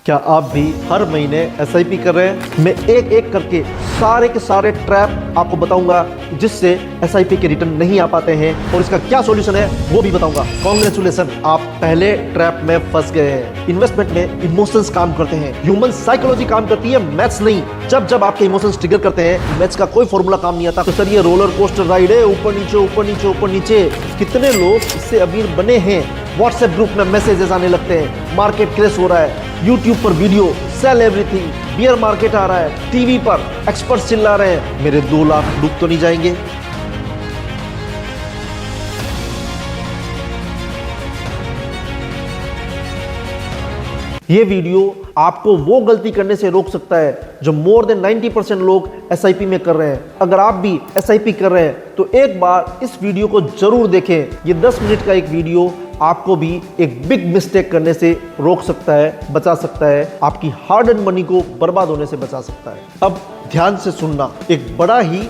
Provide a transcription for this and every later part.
क्या आप भी हर महीने एसआईपी कर रहे हैं? मैं एक एक करके सारे के सारे ट्रैप आपको बताऊंगा जिससे एसआईपी के रिटर्न नहीं आ पाते हैं और इसका क्या सॉल्यूशन है वो भी बताऊंगा। कांग्रेचुलेसन, आप पहले ट्रैप में फंस गए हैं। इन्वेस्टमेंट में इमोशंस काम करते हैं, ह्यूमन साइकोलॉजी काम करती है, मैथ्स नहीं। जब जब आपके इमोशंस ट्रिगर करते हैं, मैथ्स का कोई फॉर्मूला काम नहीं आता। तो सर ये रोलर कोस्टर राइड है, ऊपर नीचे ऊपर नीचे ऊपर नीचे। कितने लोग इससे अमीर बने हैं? व्हाट्सएप ग्रुप में मैसेजेस आने लगते हैं, मार्केट क्रैश हो रहा है, यूट्यूब पर video sell everything, bear market आ रहा है, टीवी पर एक्सपर्ट्स चिल्ला रहे हैं, मेरे 2 लाख डूब तो नहीं जाएंगे? ये वीडियो आपको वो गलती करने से रोक सकता है जो मोर देन 90% लोग एसआईपी में कर रहे हैं। अगर आप भी एसआईपी कर रहे हैं तो एक बार इस वीडियो को जरूर देखें। ये 10 मिनट का एक वीडियो आपको भी एक बिग मिस्टेक करने से रोक सकता है, बचा सकता है, आपकी हार्ड एंड मनी को बर्बाद होने से बचा सकता है। अब ध्यान से सुनना, एक बड़ा ही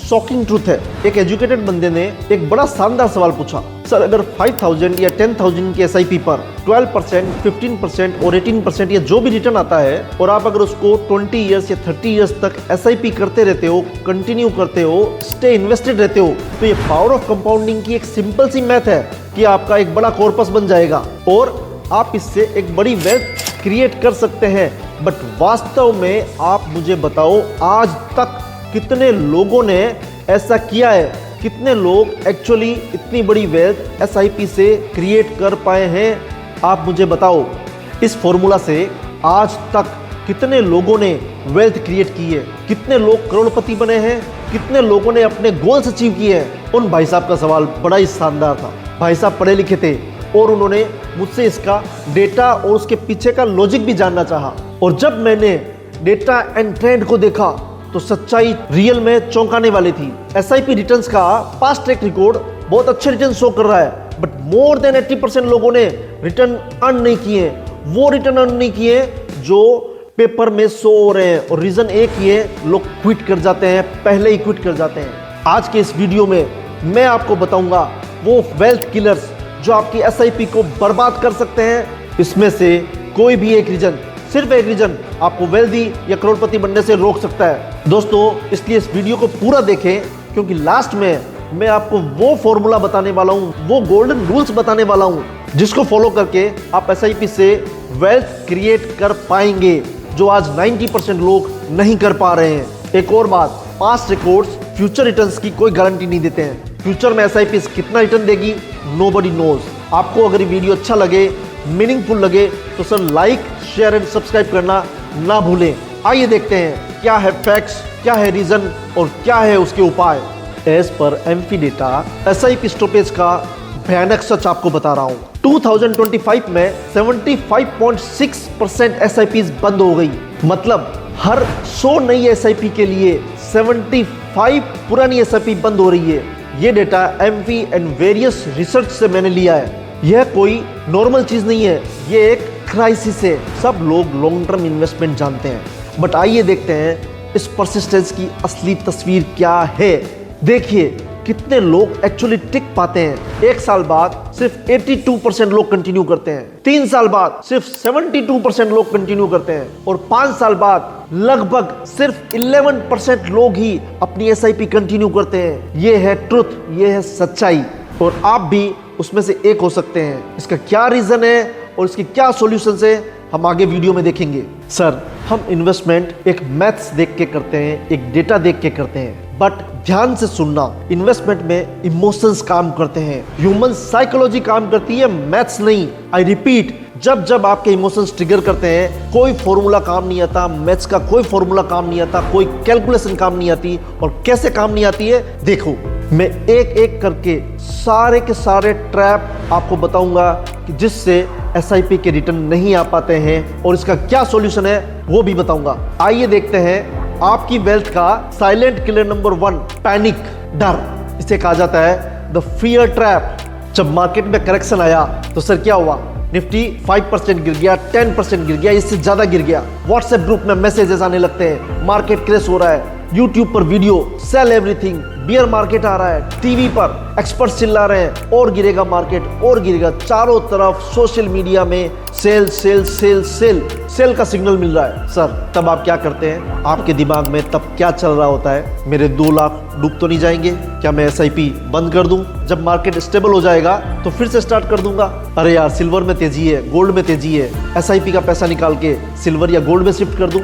शॉकिंग ट्रूथ है। एक एजुकेटेड बंदे ने एक बड़ा शानदार सवाल पूछा, सर अगर 5000 या 10,000 की एसआईपी पर 12%, 15% और 18% या जो भी रिटर्न आता है और आप अगर उसको 20 ईयर्स या 30 ईयर्स तक एसआईपी करते रहते हो, कंटिन्यू करते हो, स्टे इन्वेस्टेड रहते हो, तो ये पावर ऑफ कंपाउंडिंग की एक सिंपल सी मैथ है कि आपका एक बड़ा कॉर्पस बन जाएगा और आप इससे एक बड़ी वेल्थ क्रिएट कर सकते हैं। बट वास्तव में आप मुझे बताओ, आज तक कितने लोगों ने ऐसा किया है? कितने लोग एक्चुअली इतनी बड़ी वेल्थ एसआईपी से क्रिएट कर पाए हैं? आप मुझे बताओ। इस फॉर्मूला से आज तक कितने लोगों ने वेल्थ क्रिएट की है? कितने लोग करोड़पति बने हैं? कितने लोगों ने अपने गोल्स अचीव किए हैं? उन भाई साहब का सवाल बड़ा ही शानदार था। भाई साहब पढ़े लिखे थे और उन्होंने मुझसे इसका डेटा और उसके पीछे का लॉजिक भी जानना चाहा। और जब मैंने डेटा एंड ट्रेंड को देखा तो सच्चाई रियल में चौंकाने वाली थी। एसआईपी रिटर्न्स का पास्ट ट्रैक रिकॉर्ड बहुत अच्छे रिटर्न शो कर रहा है, बट मोर देन 80% लोगों ने रिटर्न अर्न नहीं किए। वो रिटर्न अर्न नहीं किए जो पेपर में शो हो रहे हैं। और रीजन एक ही है, लोग क्विट कर जाते हैं, पहले ही क्विट कर जाते हैं। आज के इस वीडियो में मैं आपको बताऊंगा वो वेल्थ किलर्स जो आपकी एसआईपी को बर्बाद कर सकते हैं। इसमें से कोई भी एक रीजन, सिर्फ एक रीजन आपको वेल्दी या करोड़पति बनने से रोक सकता है। दोस्तों, इसलिए इस वीडियो को पूरा देखें क्योंकि लास्ट में मैं आपको वो फॉर्मूला बताने वाला हूं, वो गोल्डन रूल्स बताने वाला हूं जिसको फॉलो करके आप एसआईपी से वेल्थ क्रिएट कर पाएंगे जो आज 90% लोग नहीं कर पा रहे हैं। एक और बात, पास्ट रिकॉर्ड्स फ्यूचर रिटर्न्स की कोई गारंटी नहीं देते हैं। फ्यूचर में एसआईपी कितना रिटर्न देगी नोबडी नोज। आपको अगर ये वीडियो अच्छा लगे, मीनिंगफुल लगे तो sir like, share and subscribe करना ना भूलें। आइए देखते हैं क्या है फैक्ट्स, क्या है रीजन और क्या है उसके उपाय। As per AMFI data, SIP stoppage का भयानक सच आपको बता रहा हूं। 2025 में 75.6% एसआईपीज बंद हो गई। मतलब हर 100 नई एसआईपी के लिए 75 पुरानी एसआईपी बंद हो रही है। ये data AMFI and various research से मैंने लिया है। यह कोई नॉर्मल चीज नहीं है, ये एक क्राइसिस है। सब लोग लॉन्ग टर्म इन्वेस्टमेंट जानते हैं, बट आइए देखते हैं इस परसिस्टेंस की असली तस्वीर क्या है। देखिए कितने लोग एक्चुअली टिक पाते हैं। 1 साल बाद सिर्फ 82% लोग कंटिन्यू करते हैं, 3 साल बाद सिर्फ 72% लोग कंटिन्यू करते हैं और 5 साल बाद लगभग सिर्फ 11% लोग ही अपनी एसआईपी कंटिन्यू करते हैं। ये है ट्रुथ, ये है सच्चाई और आप भी उसमें से एक हो सकते हैं। इसका क्या रीजन है और इसके क्या सॉल्यूशंस है हम आगे वीडियो में देखेंगे। सर, हम इन्वेस्टमेंट एक मैथ्स देख के करते हैं, एक डेटा देख के करते हैं, बट ध्यान से सुनना, इन्वेस्टमेंट में इमोशंस काम करते हैं, ह्यूमन साइकोलॉजी काम करती है, मैथ्स नहीं। आई रिपीट, जब जब आपके इमोशंस ट्रिगर करते हैं कोई फॉर्मूला काम नहीं आता, मैथ्स का कोई फॉर्मूला काम नहीं आता, कोई कैलकुलेशन काम नहीं आती। और कैसे काम नहीं आती है देखो, मैं एक एक करके सारे के सारे ट्रैप आपको बताऊंगा कि जिससे एसआईपी के रिटर्न नहीं आ पाते हैं और इसका क्या सॉल्यूशन है वो भी बताऊंगा। आइए देखते हैं आपकी वेल्थ का साइलेंट किलर नंबर 1, पैनिक, डर। इसे कहा जाता है द फियर ट्रैप। जब मार्केट में करेक्शन आया तो सर क्या हुआ? निफ्टी 5% गिर गया, 10% गिर गया, इससे ज्यादा गिर गया। व्हाट्सएप ग्रुप में मैसेजेस आने लगते हैं, मार्केट क्रैश हो रहा है, यूट्यूब पर video, sell everything, bear market आ रहा है, टीवी पर एक्सपर्ट्स चिल्ला रहे हैं और गिरेगा मार्केट और गिरेगा। चारों तरफ सोशल मीडिया में sale sale sale sale sale का सिग्नल मिल रहा है। सर तब आप क्या करते हैं? आपके दिमाग में तब क्या चल रहा होता है? मेरे 2 लाख डूब तो नहीं जाएंगे? क्या मैं SIP बंद कर दूं? जब मार्केट स्टेबल हो जाएगा तो फिर से स्टार्ट कर दूंगा। अरे यार सिल्वर में तेजी है, गोल्ड में तेजी है, SIP का पैसा निकाल के सिल्वर या गोल्ड में शिफ्ट कर दूं?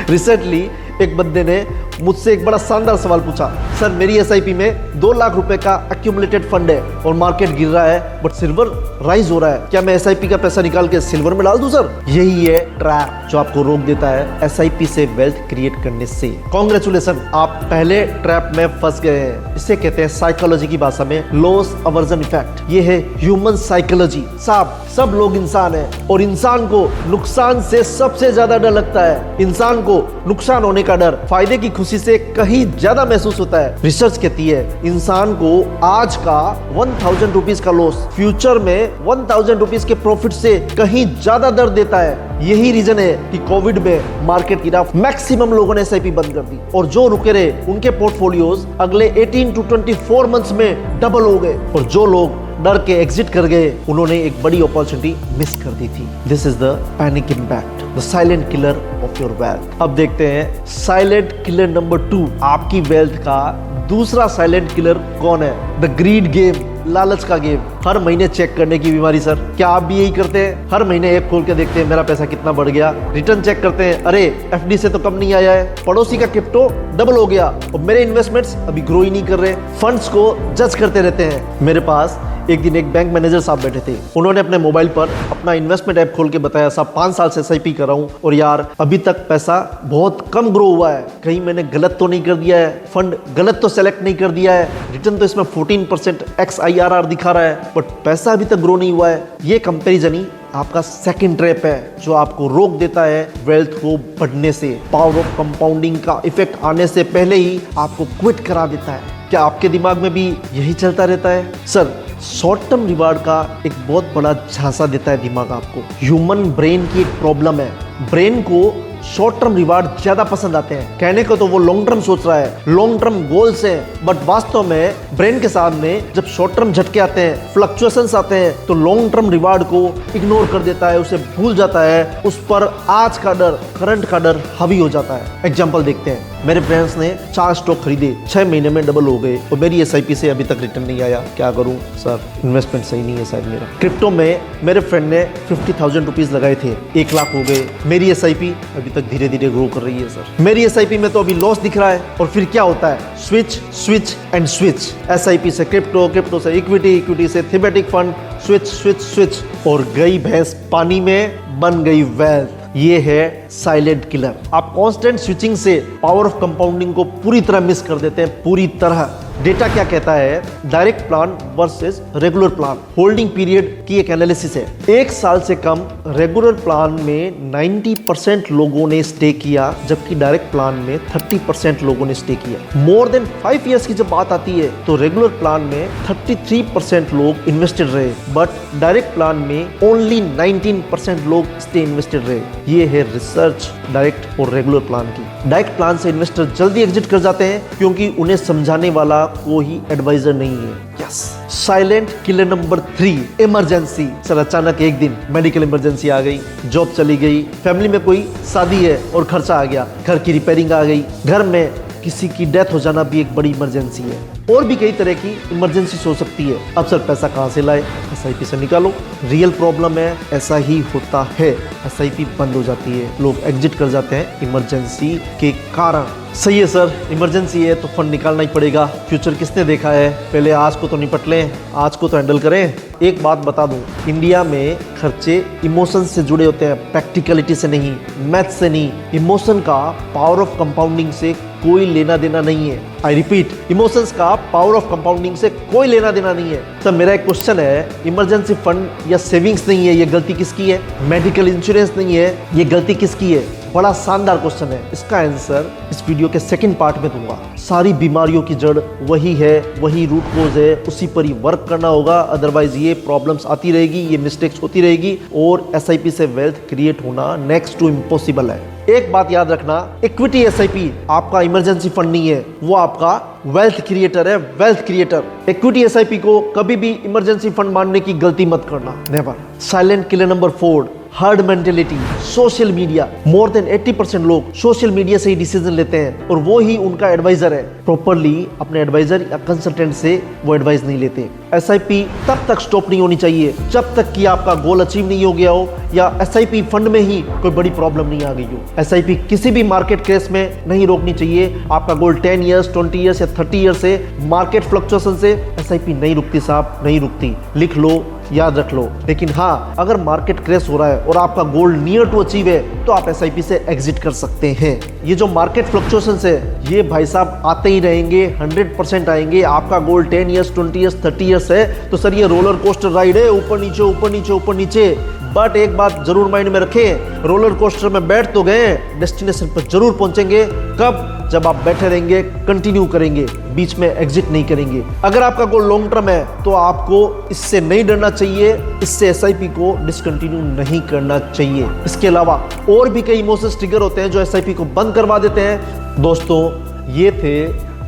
रिसेंटली एक बंदे ने मुझसे एक बड़ा शानदार सवाल पूछा, सर मेरी SIP में 2 लाख रुपए का एक्यूमुलेटेड फंड है और मार्केट गिर रहा है बट सिल्वर राइज हो रहा है, क्या मैं SIP का पैसा निकाल के सिल्वर में डाल दूं? सर यही है ट्रैप जो आपको रोक देता है SIP से वेल्थ क्रिएट करने से। कांग्रेचुलेशन, आप पहले ट्रैप में फंस गए हैं। इसे कहते हैं साइकोलॉजी की भाषा में लॉस अवर्जन इफेक्ट। ये है ह्यूमन साइकोलॉजी। साहब सब लोग इंसान है और इंसान को नुकसान से सबसे ज्यादा डर लगता है। इंसान को नुकसान होने का डर फायदे की खुशी से कहीं ज्यादा महसूस होता है। रिसर्च कहती है इंसान को आज का 1000 रुपीज का लॉस फ्यूचर में 1000 रुपीज के प्रॉफिट से कहीं ज्यादा दर्द देता है। यही रीजन है कि कोविड में मार्केट गिरा, मैक्सिमम लोगों ने SIP बंद कर दी और जो रुके रहे उनके पोर्टफोलियोज अगले 18 to 24 मंथ्स में डबल हो गए और जो लोग डर के एग्जिट कर गए उन्होंने एक बड़ी अपॉर्चुनिटी मिस कर दी थी। This is the panic impact, the silent killer of your wealth. अब देखते हैं साइलेंट किलर नंबर 2, आपकी वेल्थ का दूसरा साइलेंट किलर कौन है? द ग्रीड गेम, लालच का गेम। हर महीने चेक करने की बीमारी। सर क्या आप भी यही करते हैं? हर महीने ऐप खोल के देखते हैं मेरा पैसा कितना बढ़ गया, रिटर्न चेक करते हैं, अरे FD से तो कम नहीं आया है, पड़ोसी का क्रिप्टो डबल हो गया और मेरे इन्वेस्टमेंट्स अभी ग्रो ही नहीं कर रहे। फंड्स को जज करते रहते हैं। मेरे पास एक दिन एक बैंक मैनेजर साहब बैठे थे, उन्होंने अपने मोबाइल पर अपना इन्वेस्टमेंट ऐप खोल के बताया, साहब 5 साल से SIP कर रहा हूँ और यार अभी तक पैसा बहुत कम ग्रो हुआ है, कहीं मैंने गलत तो नहीं कर दिया है, फंड गलत तो सेलेक्ट नहीं कर दिया है, रिटर्न तो इसमें 14% XIRR दिखा रहा है बट पैसा अभी तक ग्रो नहीं हुआ है। ये कंपैरिजन ही आपका सेकंड ट्रैप है जो आपको रोक देता है वेल्थ को बढ़ने से। पावर ऑफ कंपाउंडिंग का इफेक्ट आने से पहले ही आपको क्विट करा देता है। क्या आपके दिमाग में भी यही चलता रहता है? सर शॉर्ट टर्म रिवार्ड का एक बहुत बड़ा झांसा देता है दिमाग आपको। ह्यूमन ब्रेन की एक प्रॉब्लम है, ब्रेन को शॉर्ट टर्म रिवार्ड ज्यादा पसंद आते हैं। कहने को तो वो लॉन्ग टर्म सोच रहा है, लॉन्ग टर्म गोल्स हैं, बट वास्तव में ब्रेन के सामने जब शॉर्ट टर्म झटके आते हैं, फ्लक्चुएशंस आते हैं तो लॉन्ग टर्म रिवार्ड को इग्नोर कर देता है, उसे भूल जाता है, उस पर आज का डर, करंट का डर हावी हो जाता है। एग्जांपल देखते हैं, मेरे फ्रेंड्स ने 4 स्टॉक खरीदे, 6 महीने में डबल हो गए और मेरी SIP से अभी तक रिटर्न नहीं आया, क्या करूं? सर इन्वेस्टमेंट सही नहीं है शायद मेरा। क्रिप्टो में मेरे फ्रेंड ने 50,000 रुपीज लगाए थे, 1 लाख हो गए। मेरी SIP अभी तक धीरे धीरे ग्रो कर रही है। सर मेरी SIP में तो अभी लॉस दिख रहा है और फिर क्या होता है? Switch switch and switch. SIP से क्रिप्टो, क्रिप्टो से इक्विटी, इक्विटी से thematic fund, switch switch switch और गई भैंस पानी में, बन गई वेल्थ। ये है साइलेंट किलर। आप कांस्टेंट स्विचिंग से पावर ऑफ कंपाउंडिंग को पूरी तरह मिस कर देते हैं, पूरी तरह। डेटा क्या कहता है? Direct plan versus regular plan, holding period की एक एनालिसिस है। 1 साल से कम रेगुलर प्लान में 90% लोगों ने स्टे किया, जबकि डायरेक्ट प्लान में 30% लोगों ने स्टे किया। मोर देन 5 इयर्स की जब बात आती है तो रेगुलर प्लान में 33% लोग इन्वेस्टेड रहे, बट डायरेक्ट प्लान में ओनली 19% लोग स्टे इन्वेस्टेड रहे। ये है रिसर्च डायरेक्ट और रेगुलर प्लान की। डायरेक्ट प्लान से इन्वेस्टर जल्दी एग्जिट कर जाते हैं क्योंकि उन्हें समझाने वाला कोई एडवाइजर नहीं है। Yes, silent killer number 3, emergency. Sir अचानक एक दिन मेडिकल इमरजेंसी आ गई, जॉब चली गई, फैमिली में कोई शादी है और खर्चा आ गया, घर की रिपेयरिंग आ गई, घर में किसी की डेथ हो जाना भी एक बड़ी इमरजेंसी है, और भी कई तरह की इमरजेंसी हो सकती है। अब सर पैसा कहाँ से लाए? SIP से निकालो। रियल प्रॉब्लम है, ऐसा ही होता है, SIP बंद हो जाती है, लोग एग्जिट कर जाते हैं इमरजेंसी के कारण। सही है सर, इमरजेंसी है तो फंड निकालना ही पड़ेगा। फ्यूचर किसने देखा है? पहले आज को तो निपट लें, आज को तो हैंडल करें। एक बात बता दूं, इंडिया में खर्चे इमोशन से जुड़े होते हैं, प्रैक्टिकलिटी से नहीं, मैथ से नहीं। इमोशन का पावर ऑफ कंपाउंडिंग से कोई लेना देना नहीं है। आई रिपीट, इमोशंस का पावर ऑफ कंपाउंडिंग से कोई लेना देना नहीं है। तो मेरा एक क्वेश्चन है, इमरजेंसी फंड या सेविंग्स नहीं है, ये गलती किसकी है? मेडिकल इंश्योरेंस नहीं है, ये गलती किसकी है? बड़ा शानदार क्वेश्चन है। इसका आंसर इस वीडियो के सेकंड पार्ट में दूंगा। सारी बीमारियों की जड़ वही है, वही रूट कोज है, उसी पर ही वर्क करना होगा। अदरवाइज ये प्रॉब्लम्स आती रहेगी, ये मिस्टेक्स होती रहेगी और एसआईपी से वेल्थ क्रिएट होना नेक्स्ट टू इम्पॉसिबल है। एक बात याद रखना, इक्विटी एसआईपी आपका इमरजेंसी फंड नहीं है, वो आपका वेल्थ क्रिएटर है, वेल्थ क्रिएटर। इक्विटी एसआईपी को कभी भी इमरजेंसी फंड मानने की गलती मत करना, never. Silent killer number 4, herd mentality. Social media, more than 80% लोग सोशल मीडिया से ही डिसीजन लेते हैं और वो ही उनका एडवाइजर है। प्रॉपरली अपने एडवाइजर या कंसल्टेंट से वो एडवाइस नहीं लेते। एसआईपी तब तक स्टॉप नहीं होनी चाहिए जब तक कि आपका गोल अचीव नहीं हो गया हो या एसआईपी फंड में ही कोई बड़ी प्रॉब्लम नहीं आ गई हो। एसआईपी किसी भी मार्केट क्रेश में नहीं रोकनी चाहिए। आपका गोल 10 ईयर्स, 20 ईयर्स या 30 ईयर्स से मार्केट फ्लक्चुएशन से एसआईपी नहीं रुकती साहब, नहीं रुकती। लिख लो, याद रख लो। लेकिन हाँ, अगर मार्केट क्रैश हो रहा है और आपका गोल नियर टू अचीव है तो आप एसआईपी से एग्जिट कर सकते हैं। ये जो मार्केट फ्लक्चुएशंस है ये भाई साहब आते ही रहेंगे, 100% आएंगे। आपका गोल 10 ईयर्स, 20 ईयर्स, 30 ईयर्स है तो सर ये रोलर कोस्टर राइड है, ऊपर नीचे ऊपर नीचे ऊपर नीचे। बट एक बात जरूर माइंड में रखें, रोलर कोस्टर में बैठ तो गए, डेस्टिनेशन पर जरूर पहुंचेंगे। कब? जब आप बैठे रहेंगे, कंटिन्यू करेंगे, बीच में एग्जिट नहीं करेंगे। अगर आपका गोल लॉन्ग टर्म है तो आपको इससे नहीं डरना चाहिए, इससे एसआईपी को डिसकंटिन्यू नहीं करना चाहिए। इसके अलावा और भी कई इमोशंस ट्रिगर होते हैं जो एसआईपी को बंद करवा देते हैं। दोस्तों, ये थे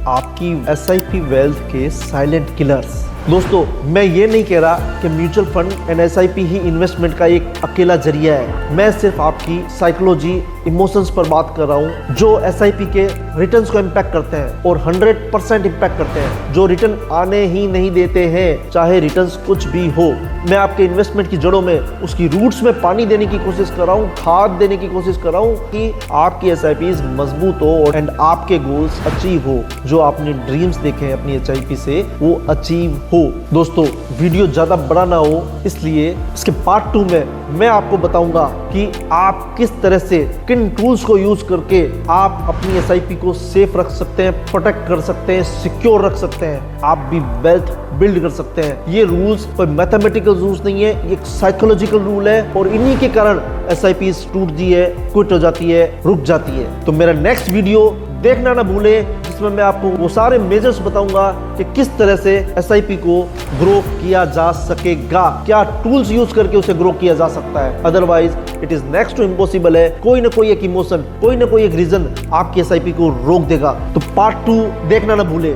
आपकी एसआईपी वेल्थ के साइलेंट किलर्स। दोस्तों, मैं ये नहीं कह रहा कि mutual fund and SIP he investment का एक अकेला जरिया है। मैं सिर्फ आपकी साइकोलॉजी, इमोशंस पर बात कर रहा हूँ जो एसआईपी के रिटर्न्स को इम्पैक्ट करते हैं और 100% इम्पैक्ट करते हैं, जो रिटर्न आने ही नहीं देते हैं चाहे रिटर्न्स कुछ भी हो। मैं आपके इन्वेस्टमेंट की जड़ों में, उसकी रूट्स में पानी देने की कोशिश कर रहा हूँ, खाद देने की कोशिश कर रहा हूँ कि आपकी एसआईपीज मजबूत हो एंड आपके गोल्स अचीव हो। जो आपने ड्रीम्स देखे हैं अपनी एसआईपी से वो अचीव हो। दोस्तों, वीडियो ज्यादा बड़ा ना हो इसलिए इसके पार्ट 2 में मैं आपको बताऊंगा कि आप किस तरह से, किन टूल्स को यूज करके आप अपनी एसआईपी को सेफ रख सकते हैं, प्रोटेक्ट कर सकते हैं, सिक्योर रख सकते हैं, आप भी वेल्थ बिल्ड कर सकते हैं। ये रूल्स कोई मैथमेटिकल रूल्स नहीं है, ये एक साइकोलॉजिकल रूल है और इन्हीं के कारण एसआईपी टूटती है, क्विट हो जाती है, रुक जाती है। तो मेरा नेक्स्ट वीडियो देखना ना भूलें जिसमें मैं आपको वो सारे मेजर्स बताऊंगा कि किस तरह से एसआईपी को ग्रो किया जा सकेगा, क्या टूल्स यूज करके उसे ग्रो किया जा सकता है। Otherwise it is next to impossible है। कोई ना कोई एक इमोशन, कोई ना कोई एक रीजन आपकी एसआईपी को रोक देगा। तो पार्ट 2 देखना ना भूले।